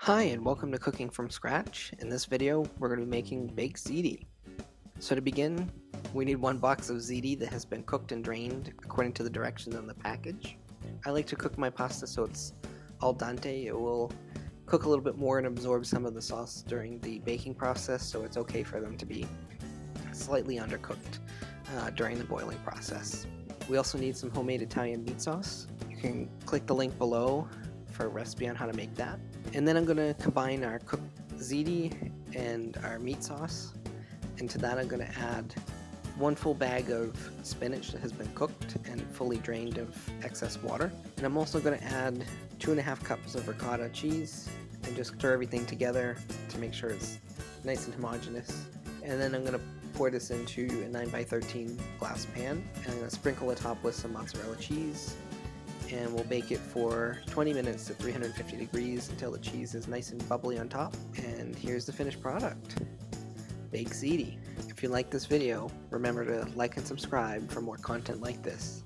Hi and welcome to Cooking from Scratch. In this video we're going to be making baked ziti. So to begin, we need one box of ziti that has been cooked and drained according to the directions on the package. I like to cook my pasta so it's al dente. It will cook a little bit more and absorb some of the sauce during the baking process, so it's okay for them to be slightly undercooked during the boiling process. We also need some homemade Italian meat sauce. You can click the link below for a recipe on how to make that. And then I'm going to combine our cooked ziti and our meat sauce. And to that I'm going to add one full bag of spinach that has been cooked and fully drained of excess water. And I'm also going to add 2.5 cups of ricotta cheese and just stir everything together to make sure it's nice and homogeneous. And then I'm going to pour this into a 9x13 glass pan, and I'm going to sprinkle the top with some mozzarella cheese, and we'll bake it for 20 minutes at 350 degrees until the cheese is nice and bubbly on top. And here's the finished product, baked ziti. If you like this video, remember to like and subscribe for more content like this.